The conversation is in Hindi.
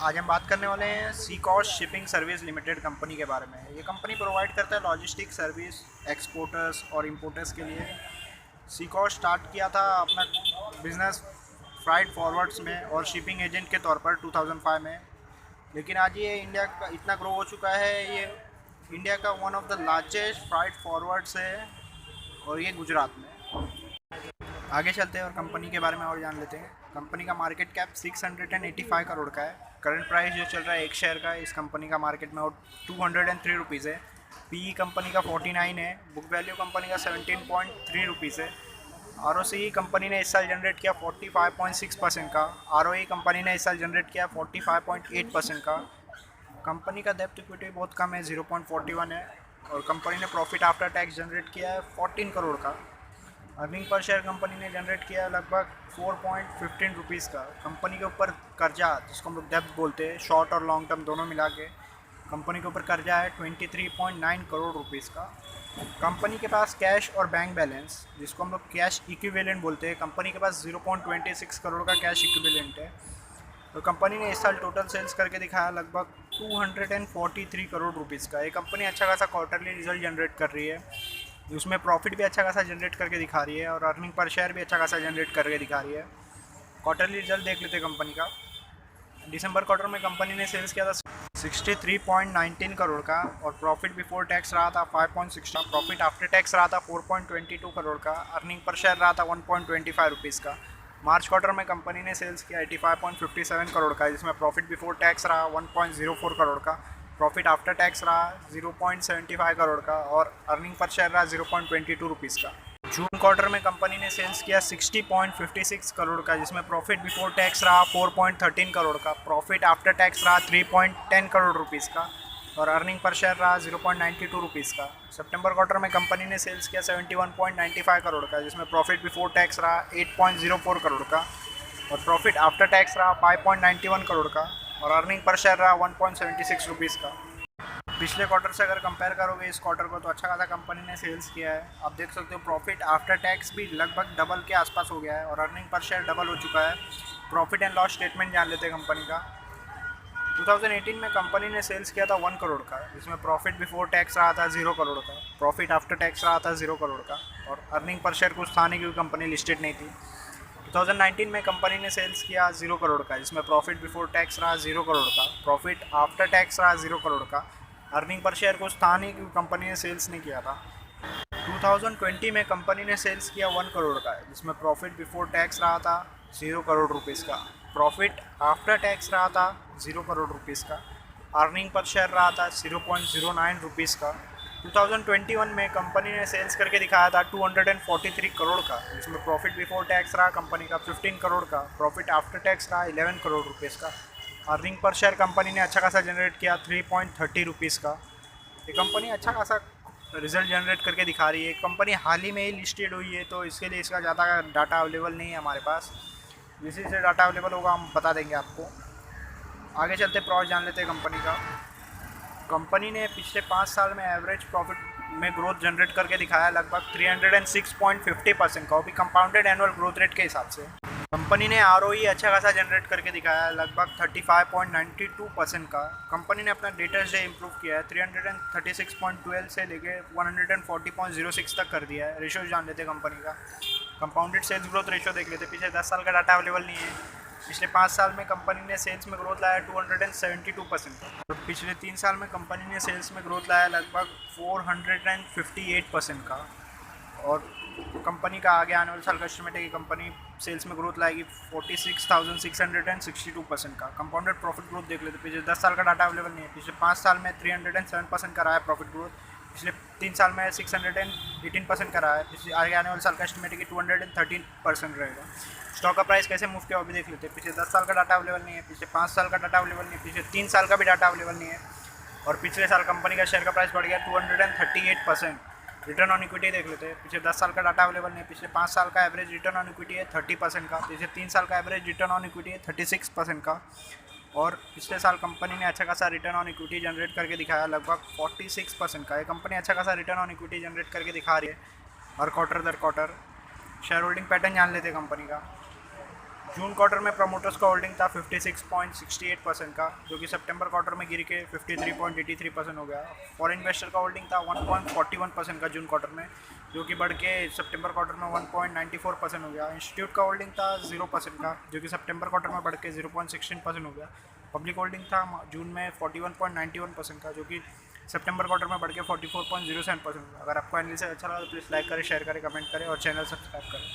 आज हम बात करने वाले हैं sea coast shipping service limited company के बारे में। ये कंपनी प्रोवाइड करता है लॉजिस्टिक सर्विस एक्सपोर्टर्स और इंपोर्टर्स के लिए। सी कॉस्ट स्टार्ट किया था अपना बिजनेस फ्राइट फॉरवर्ड्स में और शिपिंग एजेंट के तौर पर 2005 में, लेकिन आज ये इंडिया का इतना ग्रो हो चुका है। ये इंडिया का one of the largest freight forwarders है और ये गुजरात में। आगे चलते हैं और कंपनी के बारे में और जान लेते हैं। कंपनी का मार्केट कैप 685 करोड़ का है। करंट प्राइस जो चल रहा है एक शेयर का इस कंपनी का मार्केट में और 203 रुपीज़ है। पी कंपनी का 49 है। बुक वैल्यू कंपनी का 17.3 रुपीज़ है। आर कंपनी ने इस साल जनरेट किया 45.6% का। आर कंपनी ने इस साल जनरेट किया 45.8% का। कंपनी का डेब्ट इक्विटी बहुत कम है, 0.41 है। और कंपनी ने प्रॉफिट आफ्टर टैक्स जनरेट किया है 14 करोड़ का। अर्निंग पर शेयर कंपनी ने जनरेट किया लगभग 4.15 रुपीज़ का। कंपनी के ऊपर कर्जा, जिसको हम लोग डेब्ट बोलते हैं, शॉर्ट और लॉन्ग टर्म दोनों मिला के कंपनी के ऊपर कर्जा है 23.9 करोड़ रुपीज़ का। कंपनी के पास कैश और बैंक बैलेंस, जिसको हम लोग कैश इक्विवेलेंट बोलते हैं, कंपनी के पास 0.26 करोड़ का कैश इक्विवेलेंट है। तो कंपनी ने इस साल टोटल सेल्स करके दिखाया लगभग 243 करोड़ रुपीज़ का। ये कंपनी अच्छा खासा क्वार्टरली रिजल्ट जनरेट कर रही है, उसमें प्रॉफिट भी अच्छा खासा जनरेट करके दिखा रही है और अर्निंग पर शेयर भी अच्छा खासा जनरेट करके दिखा रही है। क्वार्टरली रिजल्ट देख लेते हैं कंपनी का। दिसंबर क्वार्टर में कंपनी ने सेल्स किया था 63.19 करोड़ का और प्रॉफिट बिफोर टैक्स रहा था 5.6। प्रॉफिट आफ्टर टैक्स रहा था 4.22 करोड़ का। अर्निंग पर शेयर रहा था 1.25 रुपीज़ का। मार्च क्वार्टर में कंपनी ने सेल्स किया 85.57 करोड़ का, जिसमें प्रॉफिट बिफोर टैक्स रहा 1.04 करोड़ का। प्रॉफिट आफ्टर टैक्स रहा 0.75 करोड़ का और अर्निंग पर शेयर रहा 0.22 रुपीज़ का। जून क्वार्टर में कंपनी ने सेल्स किया 60.56 करोड़ का, जिसमें प्रॉफिट बिफोर टैक्स रहा 4.13 करोड़ का। प्रॉफिट आफ्टर टैक्स रहा 3.10 करोड़ रुपीज़ का और अर्निंग पर शेयर रहा 0.92 रुपीज़ का। सितंबर क्वार्टर में कंपनी ने सेल्स किया 71.95 करोड़ का, जिसमें प्रॉफिट बिफोर टैक्स रहा 8.04 करोड़ का और प्रॉफिट आफ्टर टैक्स रहा 5.91 करोड़ का और अर्निंग पर शेयर रहा 1.76 रुपीज़ का। पिछले क्वार्टर से अगर कंपेयर करोगे इस क्वार्टर को तो अच्छा खासा कंपनी ने सेल्स किया है। आप देख सकते हो प्रॉफिट आफ्टर टैक्स भी लगभग डबल के आसपास हो गया है और अर्निंग पर शेयर डबल हो चुका है। प्रॉफिट एंड लॉस स्टेटमेंट जान लेते हैं कंपनी का। 2018 में कंपनी ने सेल्स किया था 1 करोड़ का, जिसमें प्रॉफिट बिफोर टैक्स रहा था 0 करोड़ का। प्रॉफिट आफ्टर टैक्स रहा था 0 करोड़ का और अर्निंग पर शेयर कुछ था नहीं क्योंकि कंपनी लिस्टेड नहीं थी। 2019 में कंपनी ने सेल्स किया 0 करोड़ का, जिसमें प्रॉफिट बिफोर टैक्स रहा 0 करोड़ का। प्रॉफिट आफ्टर टैक्स रहा 0 करोड़ का। अर्निंग पर शेयर कुछ था नहीं क्योंकि कंपनी ने सेल्स नहीं किया था। 2020 में कंपनी ने सेल्स किया 1 करोड़ का, जिसमें प्रॉफिट बिफोर टैक्स रहा था 0 करोड़ रुपीज़ का। प्रॉफिट आफ्टर टैक्स रहा था 0 करोड़ रुपीज़ का। अर्निंग पर शेयर रहा था 0.09 रुपीज़ का। 2021 में कंपनी ने सेल्स करके दिखाया था 243 करोड़ का, जिसमें प्रॉफिट बिफोर टैक्स रहा कंपनी का 15 करोड़ का। प्रॉफिट आफ्टर टैक्स रहा 11 करोड़ रुपीज़ का। अर्निंग पर शेयर कंपनी ने अच्छा खासा जनरेट किया 3.30 रुपीज़ का। ये कंपनी अच्छा खासा रिजल्ट जनरेट करके दिखा रही है। कंपनी हाल ही में ही लिस्टेड हुई है तो इसके लिए इसका ज़्यादा डाटा अवेलेबल नहीं है हमारे पास। जिसी से डाटा अवेलेबल होगा हम बता देंगे आपको। आगे चलते प्रॉफिट जान लेते हैं कंपनी का। कंपनी ने पिछले 5 साल में एवरेज प्रॉफिट में ग्रोथ जनरेट करके दिखाया लगभग 306.50% का, वो भी कंपाउंडेड एनुअल ग्रोथ रेट के हिसाब से। कंपनी ने आरओई अच्छा खासा जनरेट करके दिखाया लगभग 35.92% का। कंपनी ने अपना डेटर्स डे इंप्रूव किया है, 336.12 से लेके 140.06 तक कर दिया है। रेशो जान लेते कंपनी का। कंपाउंडेड सेल्स ग्रोथ रेशो देख लेते, पिछले 10 साल का डाटा अवेलेबल नहीं है। पिछले 5 साल में कंपनी ने सेल्स में ग्रोथ लाया 272% का और पिछले 3 साल में कंपनी ने सेल्स में ग्रोथ लाया लगभग 458% का। और कंपनी का आगे आने वाले साल का एस्टिमेट है कि कंपनी सेल्स में ग्रोथ लाएगी 46,662% का। कंपाउंडेड प्रॉफिट ग्रोथ देख लेते, पिछले 10 साल का डाटा अवेलेबल नहीं है। पिछले 5 साल में 307% का रहा है प्रॉफिट ग्रोथ। पिछले 3 साल में 618% का रहा है। पिछले आगे आने वाले साल का एस्टिमेट है कि 213% रहेगा। स्टॉक का प्राइस कैसे मूव किया वो भी देख लेते हैं। पिछले 10 साल का डाटा अवेलेबल नहीं है, पिछले 5 साल का डाटा अवेलेबल नहीं है, पिछले 3 साल का भी डाटा अवेलेबल नहीं है। और पिछले साल कंपनी का शेयर का प्राइस बढ़ गया 238%। रिटर्न ऑन इक्विटी देख लेते हैं। पिछले 10 साल का डाटा अवेलेबल नहीं है, पिछले 5 साल का एवरेज रिटर्न ऑन इक्विटी है 30% का। पिछले 3 साल का एवरेज रिटर्न ऑन इक्विटी है 36% का। और पिछले साल कंपनी ने अच्छा खासा रिटर्न ऑन इक्विटी जनरेट करके दिखाया लगभग 46% का। ये कंपनी अच्छा खासा रिटर्न ऑन इक्विटी जनरेट करके दिखा रही है और क्वार्टर दर क्वार्टर। शेयर होल्डिंग पैटर्न जान लेते हैं कंपनी का। जून क्वार्टर में प्रमोटर्स का होल्डिंग था 56.68% का, जो कि सितंबर क्वार्टर में गिर के 53.83% हो गया। फॉरेन इन्वेस्टर का होल्डिंग था 1.41% का जून क्वार्टर में, जो कि बढ़ के सितंबर क्वार्टर में 1.94% हो गया। इंस्टीट्यूट का होल्डिंग था 0% का, जो कि सितंबर क्वार्टर में बढ़ के 0.16% हो गया। पब्लिक होल्डिंग था जून में 41.91% का, जो कि सितंबर क्वार्टर में बढ़ के 44.07% हो गया। अगर आपको एनालिसिस अच्छा लगा तो प्लीज़ लाइक करें, शेयर करें, कमेंट करें और चैनल सब्सक्राइब करें।